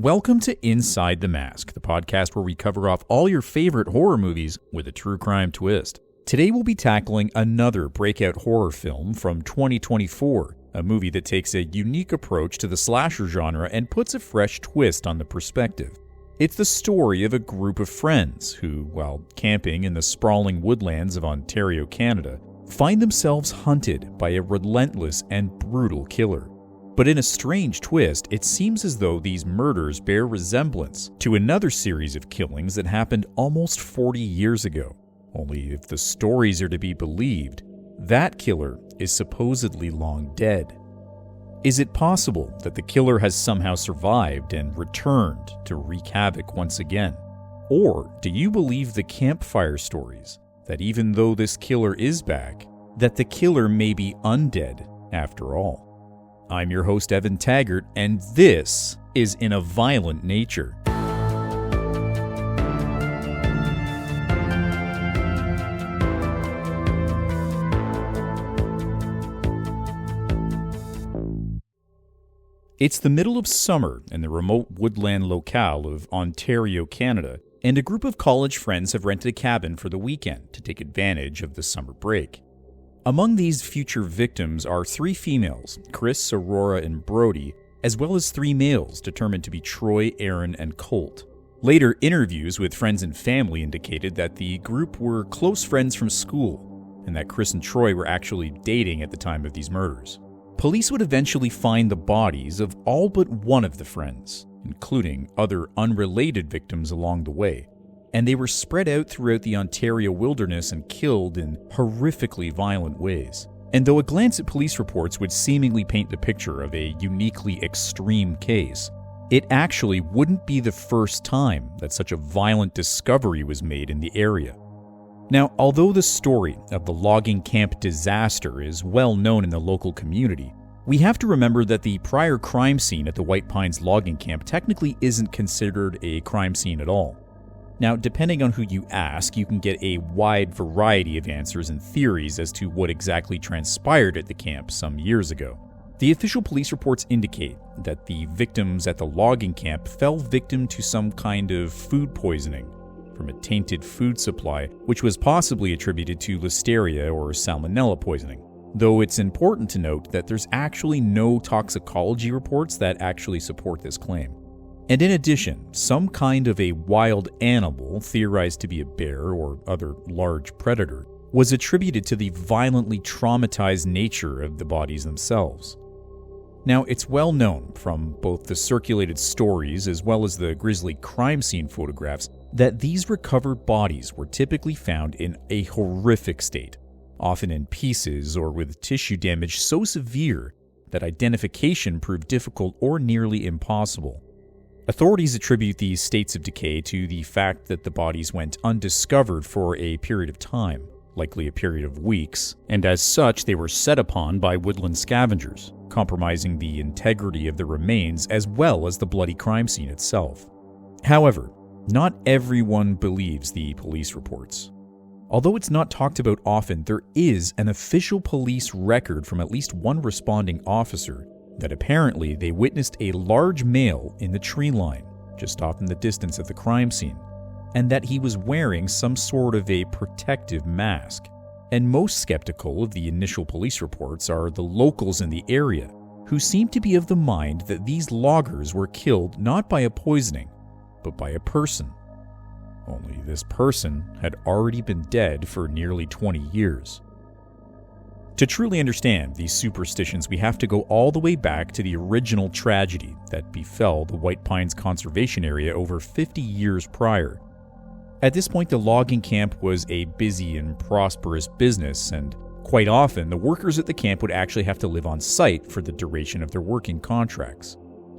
Welcome to Inside the Mask, the podcast where we cover off all your favorite horror movies with a true crime twist. Today we'll be tackling another breakout horror film from 2024, a movie that takes a unique approach to the slasher genre and puts a fresh twist on the perspective. It's the story of a group of friends who, while camping in the sprawling woodlands of Ontario, Canada, find themselves hunted by a relentless and brutal killer. But in a strange twist, it seems as though these murders bear resemblance to another series of killings that happened almost 40 years ago. Only if the stories are to be believed, that killer is supposedly long dead. Is it possible that the killer has somehow survived and returned to wreak havoc once again? Or do you believe the campfire stories that even though this killer is back, that the killer may be undead after all? I'm your host, Evan Taggart, and this is In a Violent Nature. It's the middle of summer in the remote woodland locale of Ontario, Canada, and a group of college friends have rented a cabin for the weekend to take advantage of the summer break. Among these future victims are 3 females, Chris, Aurora, and Brody, as well as 3 males determined to be Troy, Aaron, and Colt. Later interviews with friends and family indicated that the group were close friends from school, and that Chris and Troy were actually dating at the time of these murders. Police would eventually find the bodies of all but one of the friends, including other unrelated victims along the way, and they were spread out throughout the Ontario wilderness and killed in horrifically violent ways. And though a glance at police reports would seemingly paint the picture of a uniquely extreme case, it actually wouldn't be the first time that such a violent discovery was made in the area. Now, although the story of the logging camp disaster is well known in the local community, we have to remember that the prior crime scene at the White Pines logging camp technically isn't considered a crime scene at all. Now, depending on who you ask, you can get a wide variety of answers and theories as to what exactly transpired at the camp some years ago. The official police reports indicate that the victims at the logging camp fell victim to some kind of food poisoning from a tainted food supply, which was possibly attributed to listeria or salmonella poisoning. Though it's important to note that there's actually no toxicology reports that actually support this claim. And in addition, some kind of a wild animal, theorized to be a bear or other large predator, was attributed to the violently traumatized nature of the bodies themselves. Now, it's well known from both the circulated stories as well as the grisly crime scene photographs that these recovered bodies were typically found in a horrific state, often in pieces or with tissue damage so severe that identification proved difficult or nearly impossible. Authorities attribute these states of decay to the fact that the bodies went undiscovered for a period of time, likely a period of weeks, and as such they were set upon by woodland scavengers, compromising the integrity of the remains as well as the bloody crime scene itself. However, not everyone believes the police reports. Although it's not talked about often, there is an official police record from at least one responding officer that apparently they witnessed a large male in the tree line, just off in the distance of the crime scene, and that he was wearing some sort of a protective mask. And most skeptical of the initial police reports are the locals in the area, who seem to be of the mind that these loggers were killed not by a poisoning, but by a person. Only this person had already been dead for nearly 20 years. To truly understand these superstitions, we have to go all the way back to the original tragedy that befell the White Pines Conservation Area over 50 years prior. At this point, the logging camp was a busy and prosperous business, and quite often the workers at the camp would actually have to live on site for the duration of their working contracts.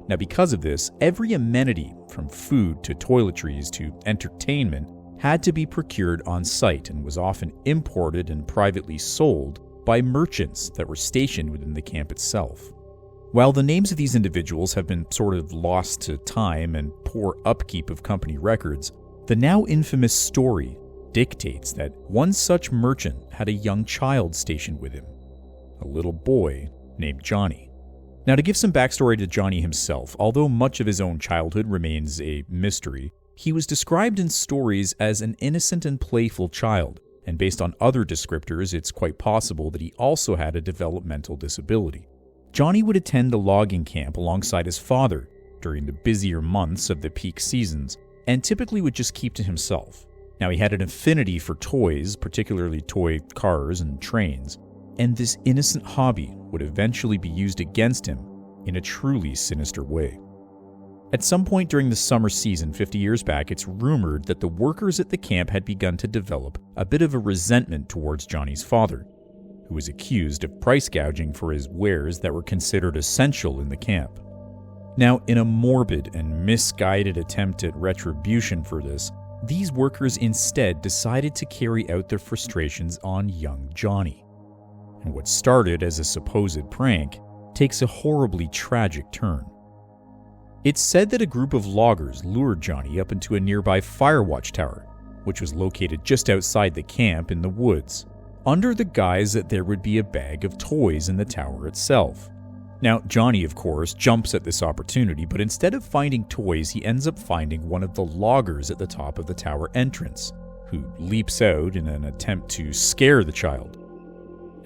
Now, because of this, every amenity, from food to toiletries to entertainment, had to be procured on site and was often imported and privately sold by merchants that were stationed within the camp itself. While the names of these individuals have been sort of lost to time and poor upkeep of company records, the now infamous story dictates that one such merchant had a young child stationed with him, a little boy named Johnny. Now, to give some backstory to Johnny himself, although much of his own childhood remains a mystery, he was described in stories as an innocent and playful child, and based on other descriptors, it's quite possible that he also had a developmental disability. Johnny would attend the logging camp alongside his father during the busier months of the peak seasons, and typically would just keep to himself. Now, he had an affinity for toys, particularly toy cars and trains, and this innocent hobby would eventually be used against him in a truly sinister way. At some point during the summer season 50 years back, it's rumored that the workers at the camp had begun to develop a bit of a resentment towards Johnny's father, who was accused of price gouging for his wares that were considered essential in the camp. Now, in a morbid and misguided attempt at retribution for this, these workers instead decided to carry out their frustrations on young Johnny. And what started as a supposed prank takes a horribly tragic turn. It's said that a group of loggers lured Johnny up into a nearby fire watch tower, which was located just outside the camp in the woods, under the guise that there would be a bag of toys in the tower itself. Now, Johnny, of course, jumps at this opportunity, but instead of finding toys, he ends up finding one of the loggers at the top of the tower entrance, who leaps out in an attempt to scare the child.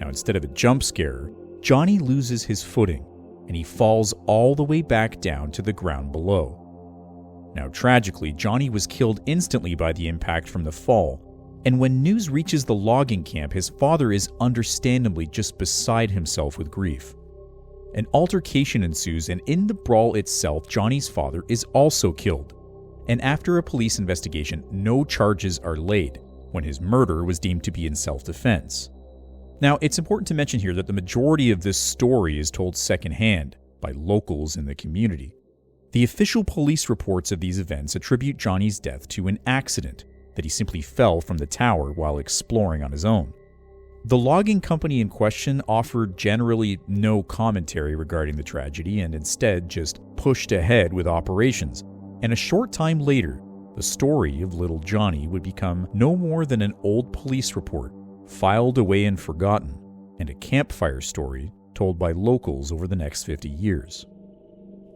Now, instead of a jump scare, Johnny loses his footing, and he falls all the way back down to the ground below. Now, tragically, Johnny was killed instantly by the impact from the fall, and when news reaches the logging camp, his father is understandably just beside himself with grief. An altercation ensues, and in the brawl itself, Johnny's father is also killed. And after a police investigation, no charges are laid, when his murder was deemed to be in self-defense. Now, it's important to mention here that the majority of this story is told secondhand by locals in the community. The official police reports of these events attribute Johnny's death to an accident, that he simply fell from the tower while exploring on his own. The logging company in question offered generally no commentary regarding the tragedy and instead just pushed ahead with operations. And a short time later, the story of little Johnny would become no more than an old police report, filed away and forgotten, and a campfire story told by locals over the next 50 years.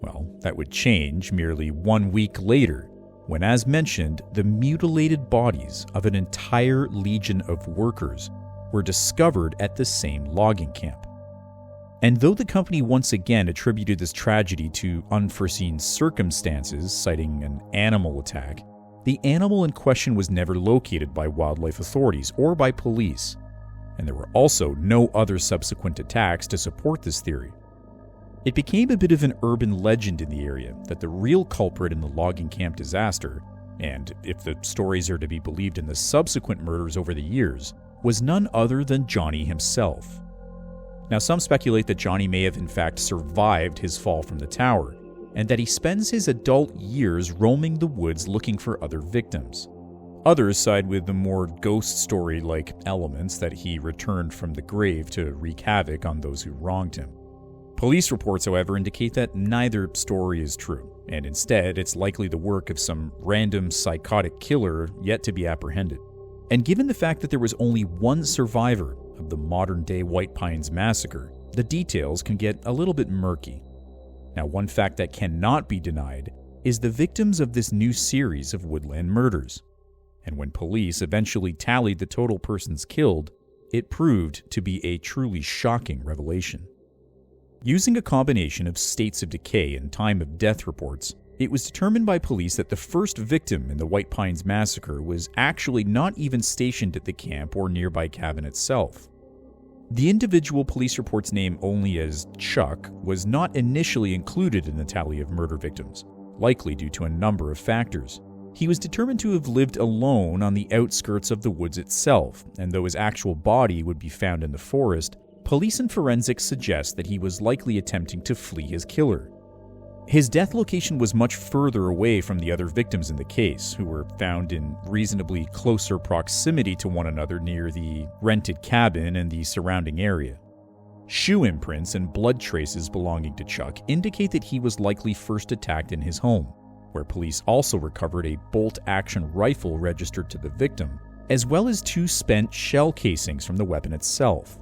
Well, that would change merely 1 week later, when, as mentioned, the mutilated bodies of an entire legion of workers were discovered at the same logging camp. And though the company once again attributed this tragedy to unforeseen circumstances, citing an animal attack, the animal in question was never located by wildlife authorities or by police, and there were also no other subsequent attacks to support this theory. It became a bit of an urban legend in the area that the real culprit in the logging camp disaster, and if the stories are to be believed in the subsequent murders over the years, was none other than Johnny himself. Now, some speculate that Johnny may have in fact survived his fall from the tower, and that he spends his adult years roaming the woods looking for other victims. Others side with the more ghost story-like elements that he returned from the grave to wreak havoc on those who wronged him. Police reports, however, indicate that neither story is true, and instead it's likely the work of some random psychotic killer yet to be apprehended. And given the fact that there was only one survivor of the modern-day White Pines Massacre, the details can get a little bit murky. Now, one fact that cannot be denied is the victims of this new series of woodland murders. And when police eventually tallied the total persons killed, it proved to be a truly shocking revelation. Using a combination of states of decay and time of death reports, it was determined by police that the first victim in the White Pines Massacre was actually not even stationed at the camp or nearby cabin itself. The individual police reports name only as Chuck was not initially included in the tally of murder victims, likely due to a number of factors. He was determined to have lived alone on the outskirts of the woods itself, and though his actual body would be found in the forest, police and forensics suggest that he was likely attempting to flee his killer. His death location was much further away from the other victims in the case, who were found in reasonably closer proximity to one another near the rented cabin and the surrounding area. Shoe imprints and blood traces belonging to Chuck indicate that he was likely first attacked in his home, where police also recovered a bolt-action rifle registered to the victim, as well as 2 spent shell casings from the weapon itself.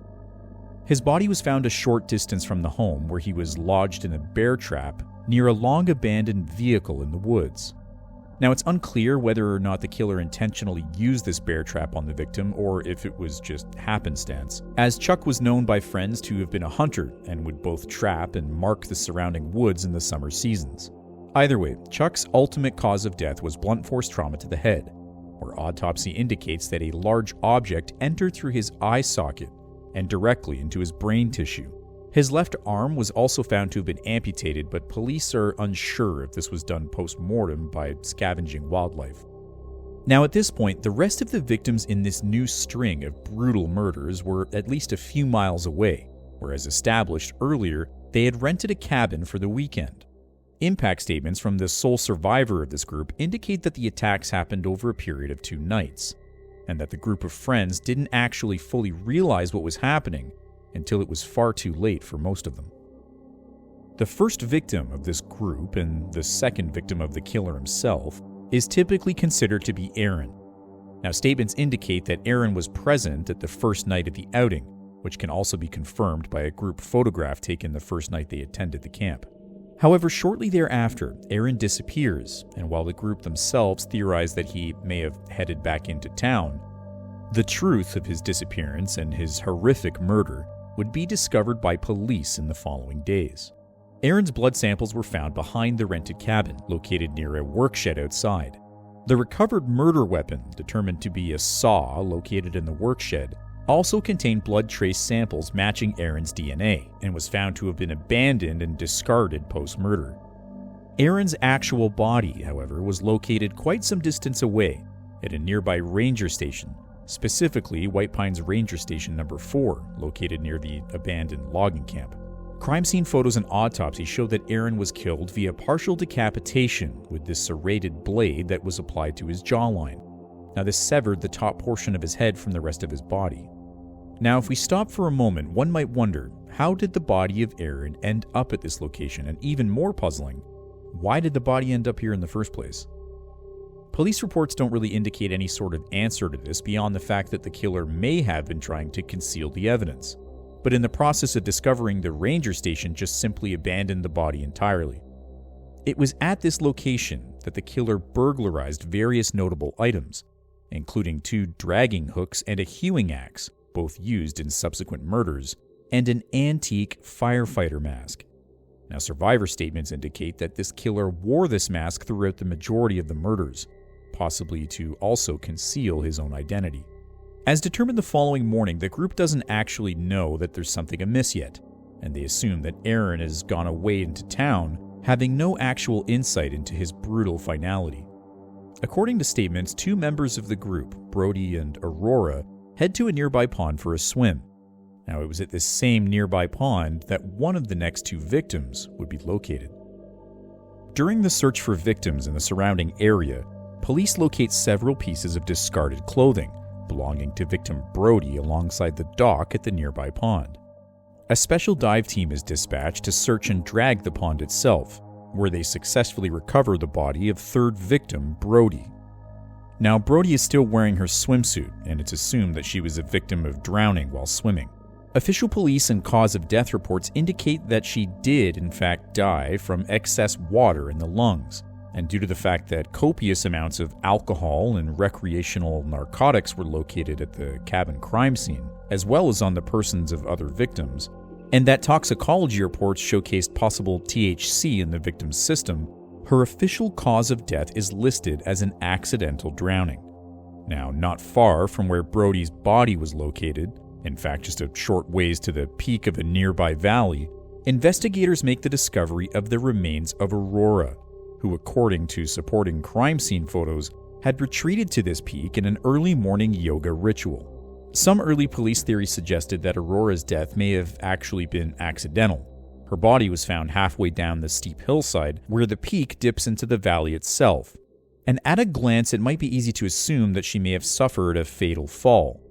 His body was found a short distance from the home, where he was lodged in a bear trap near a long-abandoned vehicle in the woods. Now, it's unclear whether or not the killer intentionally used this bear trap on the victim or if it was just happenstance, as Chuck was known by friends to have been a hunter and would both trap and mark the surrounding woods in the summer seasons. Either way, Chuck's ultimate cause of death was blunt force trauma to the head, where autopsy indicates that a large object entered through his eye socket and directly into his brain tissue. His left arm was also found to have been amputated, but police are unsure if this was done post-mortem by scavenging wildlife. Now, at this point, the rest of the victims in this new string of brutal murders were at least a few miles away, whereas established earlier, they had rented a cabin for the weekend. Impact statements from the sole survivor of this group indicate that the attacks happened over a period of 2 nights, and that the group of friends didn't actually fully realize what was happening until it was far too late for most of them. The first victim of this group, and the second victim of the killer himself, is typically considered to be Aaron. Now, statements indicate that Aaron was present at the first night of the outing, which can also be confirmed by a group photograph taken the first night they attended the camp. However, shortly thereafter, Aaron disappears, and while the group themselves theorize that he may have headed back into town, the truth of his disappearance and his horrific murder would be discovered by police in the following days. Aaron's blood samples were found behind the rented cabin, located near a work shed outside. The recovered murder weapon, determined to be a saw located in the work shed, also contained blood trace samples matching Aaron's DNA and was found to have been abandoned and discarded post-murder. Aaron's actual body, however, was located quite some distance away at a nearby ranger station, specifically White Pines Ranger Station No. 4, located near the abandoned logging camp. Crime scene photos and autopsy show that Aaron was killed via partial decapitation with this serrated blade that was applied to his jawline. Now, this severed the top portion of his head from the rest of his body. Now, if we stop for a moment, one might wonder, how did the body of Aaron end up at this location? And even more puzzling, why did the body end up here in the first place? Police reports don't really indicate any sort of answer to this beyond the fact that the killer may have been trying to conceal the evidence, but in the process of discovering the ranger station just simply abandoned the body entirely. It was at this location that the killer burglarized various notable items, including 2 dragging hooks and a hewing axe, both used in subsequent murders, and an antique firefighter mask. Now, survivor statements indicate that this killer wore this mask throughout the majority of the murders, possibly to also conceal his own identity. As determined the following morning, the group doesn't actually know that there's something amiss yet, and they assume that Aaron has gone away into town, having no actual insight into his brutal finality. According to statements, 2 members of the group, Brody and Aurora, head to a nearby pond for a swim. Now, it was at this same nearby pond that one of the next 2 victims would be located. During the search for victims in the surrounding area, police locate several pieces of discarded clothing belonging to victim Brody alongside the dock at the nearby pond. A special dive team is dispatched to search and drag the pond itself, where they successfully recover the body of 3rd victim Brody. Now, Brody is still wearing her swimsuit, and it's assumed that she was a victim of drowning while swimming. Official police and cause of death reports indicate that she did, in fact, die from excess water in the lungs, and due to the fact that copious amounts of alcohol and recreational narcotics were located at the cabin crime scene, as well as on the persons of other victims, and that toxicology reports showcased possible THC in the victim's system, her official cause of death is listed as an accidental drowning. Now, not far from where Brody's body was located, in fact just a short ways to the peak of a nearby valley, investigators make the discovery of the remains of Aurora, who, according to supporting crime scene photos, had retreated to this peak in an early morning yoga ritual. Some early police theories suggested that Aurora's death may have actually been accidental. Her body was found halfway down the steep hillside where the peak dips into the valley itself, and at a glance it might be easy to assume that she may have suffered a fatal fall.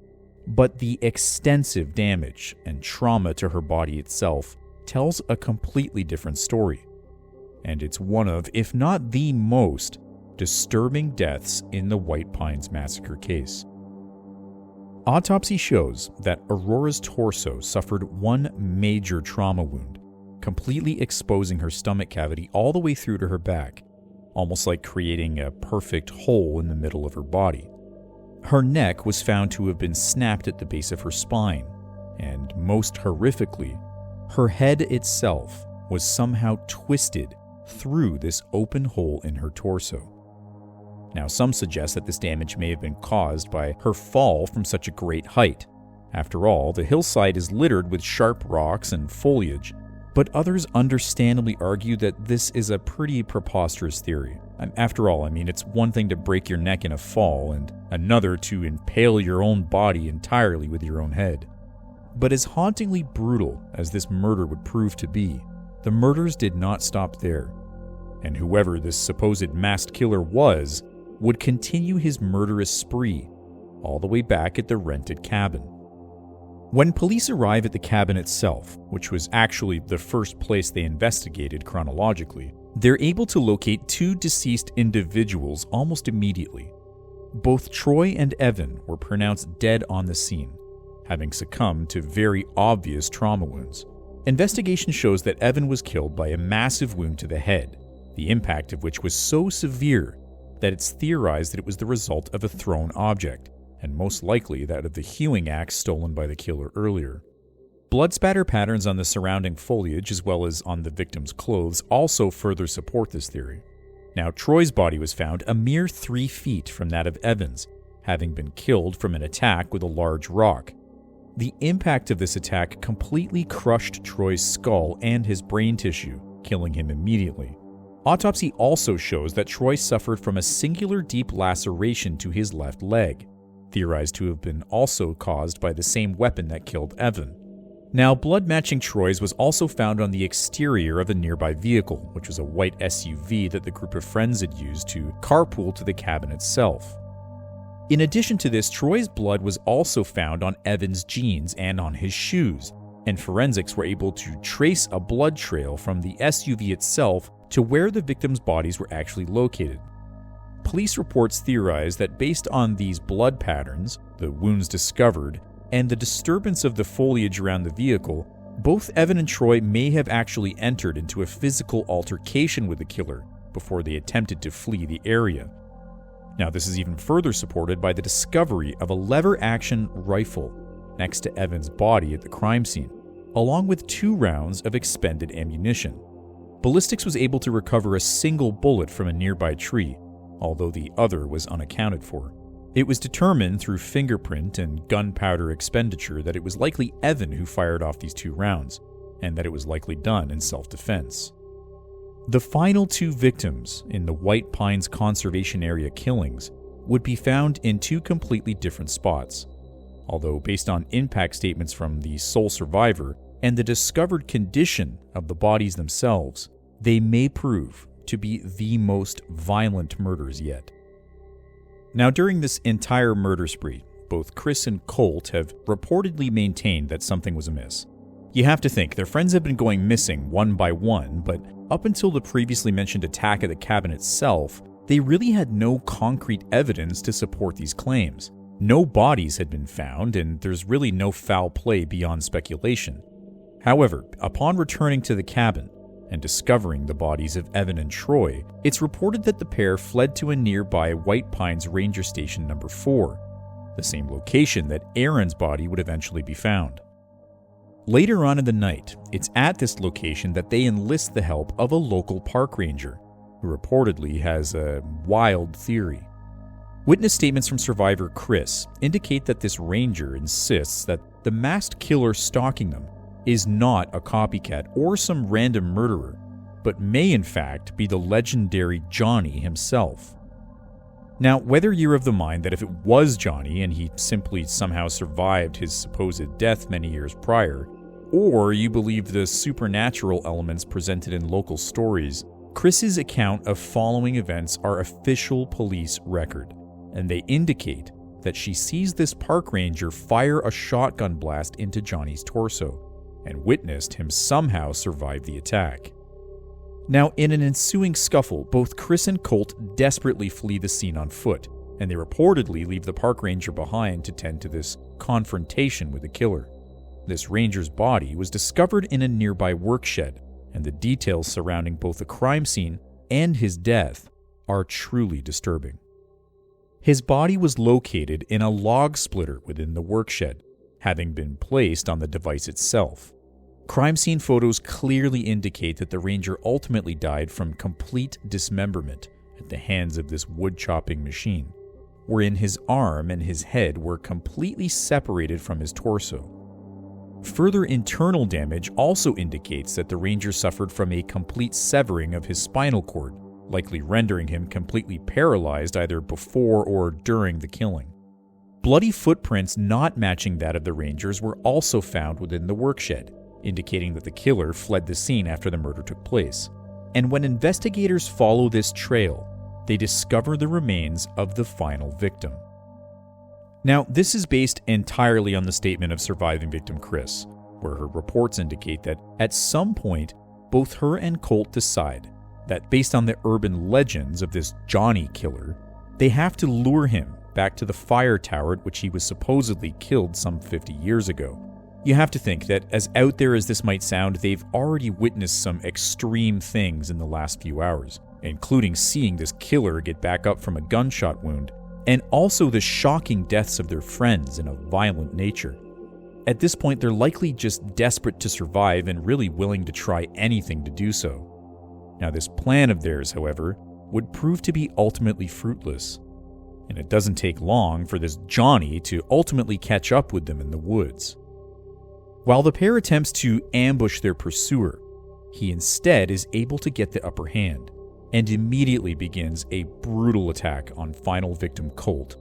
But the extensive damage and trauma to her body itself tells a completely different story. And it's one of, if not the most, disturbing deaths in the White Pines Massacre case. Autopsy shows that Aurora's torso suffered one major trauma wound, completely exposing her stomach cavity all the way through to her back, almost like creating a perfect hole in the middle of her body. Her neck was found to have been snapped at the base of her spine, and most horrifically, her head itself was somehow twisted through this open hole in her torso. Now, some suggest that this damage may have been caused by her fall from such a great height. After all, the hillside is littered with sharp rocks and foliage, but others understandably argue that this is a pretty preposterous theory. After all, it's one thing to break your neck in a fall, and another to impale your own body entirely with your own head. But as hauntingly brutal as this murder would prove to be, the murders did not stop there, and whoever this supposed masked killer was would continue his murderous spree all the way back at the rented cabin. When police arrive at the cabin itself, which was actually the first place they investigated chronologically, they're able to locate two deceased individuals almost immediately. Both Troy and Evan were pronounced dead on the scene, having succumbed to very obvious trauma wounds. Investigation shows that Evan was killed by a massive wound to the head, the impact of which was so severe that it's theorized that it was the result of a thrown object, and most likely that of the hewing axe stolen by the killer earlier. Blood spatter patterns on the surrounding foliage as well as on the victim's clothes also further support this theory. Now, Troy's body was found a mere 3 feet from that of Evan's, having been killed from an attack with a large rock. The impact of this attack completely crushed Troy's skull and his brain tissue, killing him immediately. Autopsy also shows that Troy suffered from a singular deep laceration to his left leg, theorized to have been also caused by the same weapon that killed Evan. Now, blood matching Troy's was also found on the exterior of a nearby vehicle, which was a white SUV that the group of friends had used to carpool to the cabin itself. In addition to this, Troy's blood was also found on Evan's jeans and on his shoes, and forensics were able to trace a blood trail from the SUV itself to where the victims' bodies were actually located. Police reports theorize that based on these blood patterns, the wounds discovered, and the disturbance of the foliage around the vehicle, both Evan and Troy may have actually entered into a physical altercation with the killer before they attempted to flee the area. Now, this is even further supported by the discovery of a lever-action rifle next to Evan's body at the crime scene, along with 2 rounds of expended ammunition. Ballistics was able to recover a single bullet from a nearby tree, although the other was unaccounted for. It was determined through fingerprint and gunpowder expenditure that it was likely Evan who fired off these 2 rounds, and that it was likely done in self-defense. The final 2 victims in the White Pines Conservation Area killings would be found in 2 completely different spots, although based on impact statements from the sole survivor and the discovered condition of the bodies themselves, they may prove to be the most violent murders yet. Now, during this entire murder spree, both Chris and Colt have reportedly maintained that something was amiss. You have to think, their friends have been going missing one by one, but up until the previously mentioned attack at the cabin itself, they really had no concrete evidence to support these claims. No bodies had been found, and there's really no foul play beyond speculation. However, upon returning to the cabin and discovering the bodies of Evan and Troy, it's reported that the pair fled to a nearby White Pines Ranger Station number 4, the same location that Aaron's body would eventually be found. Later on in the night, it's at this location that they enlist the help of a local park ranger, who reportedly has a wild theory. Witness statements from survivor Chris indicate that this ranger insists that the masked killer stalking them is not a copycat or some random murderer, but may in fact be the legendary Johnny himself. Now, whether you're of the mind that if it was Johnny and he simply somehow survived his supposed death many years prior, or you believe the supernatural elements presented in local stories, Chris's account of following events are official police record, and they indicate that she sees this park ranger fire a shotgun blast into Johnny's torso, and witnessed him somehow survive the attack. Now, in an ensuing scuffle, both Chris and Colt desperately flee the scene on foot, and they reportedly leave the park ranger behind to tend to this confrontation with the killer. This ranger's body was discovered in a nearby workshed, and the details surrounding both the crime scene and his death are truly disturbing. His body was located in a log splitter within the workshed, having been placed on the device itself. Crime scene photos clearly indicate that the ranger ultimately died from complete dismemberment at the hands of this wood-chopping machine, wherein his arm and his head were completely separated from his torso. Further internal damage also indicates that the ranger suffered from a complete severing of his spinal cord, likely rendering him completely paralyzed either before or during the killing. Bloody footprints not matching that of the rangers were also found within the workshed, indicating that the killer fled the scene after the murder took place. And when investigators follow this trail, they discover the remains of the final victim. Now, this is based entirely on the statement of surviving victim Chris, where her reports indicate that at some point, both her and Colt decide that based on the urban legends of this Johnny killer, they have to lure him back to the fire tower at which he was supposedly killed some 50 years ago. You have to think that, as out there as this might sound, they've already witnessed some extreme things in the last few hours, including seeing this killer get back up from a gunshot wound, and also the shocking deaths of their friends in a violent nature. At this point, they're likely just desperate to survive and really willing to try anything to do so. Now, this plan of theirs, however, would prove to be ultimately fruitless, and it doesn't take long for this Johnny to ultimately catch up with them in the woods. While the pair attempts to ambush their pursuer, he instead is able to get the upper hand and immediately begins a brutal attack on final victim Colt.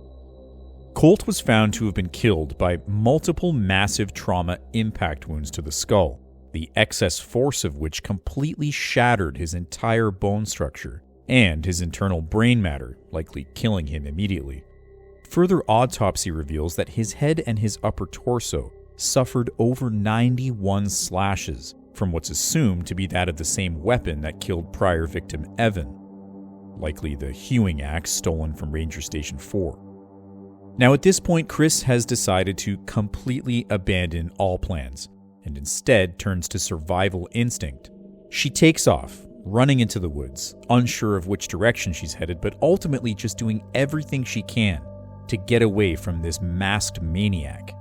Colt was found to have been killed by multiple massive trauma impact wounds to the skull, the excess force of which completely shattered his entire bone structure and his internal brain matter, likely killing him immediately. Further autopsy reveals that his head and his upper torso suffered over 91 slashes from what's assumed to be that of the same weapon that killed prior victim Evan, likely the hewing axe stolen from Ranger Station 4. Now at this point, Chris has decided to completely abandon all plans and instead turns to survival instinct. She takes off, running into the woods, unsure of which direction she's headed, but ultimately just doing everything she can to get away from this masked maniac.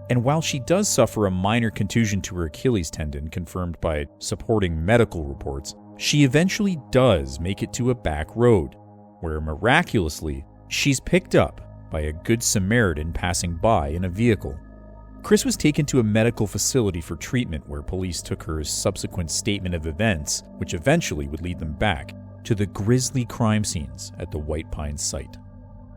And while she does suffer a minor contusion to her Achilles tendon confirmed by supporting medical reports, she eventually does make it to a back road, where miraculously, she's picked up by a good Samaritan passing by in a vehicle. Chris was taken to a medical facility for treatment where police took her subsequent statement of events, which eventually would lead them back to the grisly crime scenes at the White Pines site.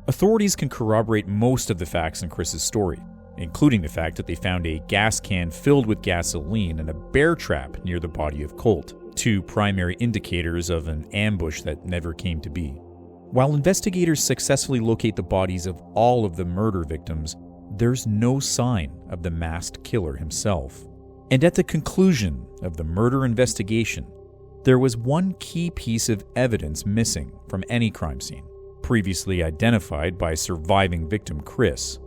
Authorities can corroborate most of the facts in Chris's story, including the fact that they found a gas can filled with gasoline and a bear trap near the body of Colt, two primary indicators of an ambush that never came to be. While investigators successfully locate the bodies of all of the murder victims, there's no sign of the masked killer himself. And at the conclusion of the murder investigation, there was one key piece of evidence missing from any crime scene, previously identified by surviving victim Chris.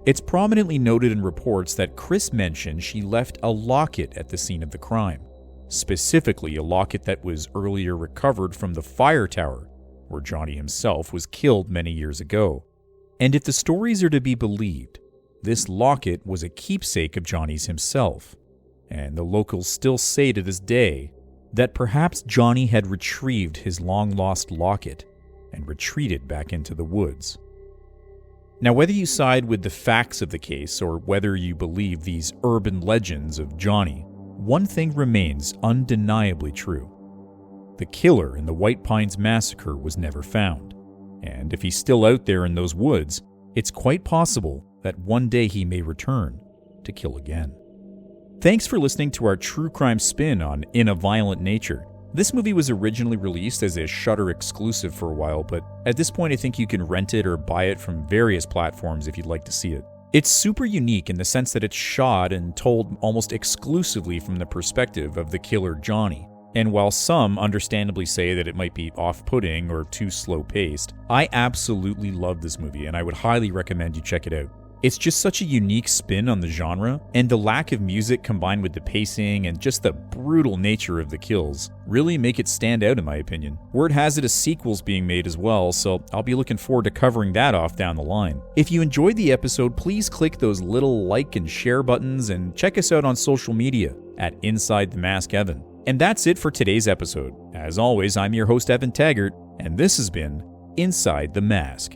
It's prominently noted in reports that Chris mentioned she left a locket at the scene of the crime, specifically a locket that was earlier recovered from the fire tower, where Johnny himself was killed many years ago. And if the stories are to be believed, this locket was a keepsake of Johnny's himself, and the locals still say to this day that perhaps Johnny had retrieved his long-lost locket and retreated back into the woods. Now, whether you side with the facts of the case or whether you believe these urban legends of Johnny, one thing remains undeniably true. The killer in the White Pines Massacre was never found, and if he's still out there in those woods, it's quite possible that one day he may return to kill again. Thanks for listening to our true crime spin on In a Violent Nature. This movie was originally released as a Shudder exclusive for a while, but at this point I think you can rent it or buy it from various platforms if you'd like to see it. It's super unique in the sense that it's shot and told almost exclusively from the perspective of the killer Johnny. And while some understandably say that it might be off-putting or too slow-paced, I absolutely love this movie and I would highly recommend you check it out. It's just such a unique spin on the genre, and the lack of music combined with the pacing and just the brutal nature of the kills really make it stand out in my opinion. Word has it a sequel's being made as well, so I'll be looking forward to covering that off down the line. If you enjoyed the episode, please click those little like and share buttons and check us out on social media at Inside the Mask Evan. And that's it for today's episode. As always, I'm your host Evan Taggart, and this has been Inside the Mask.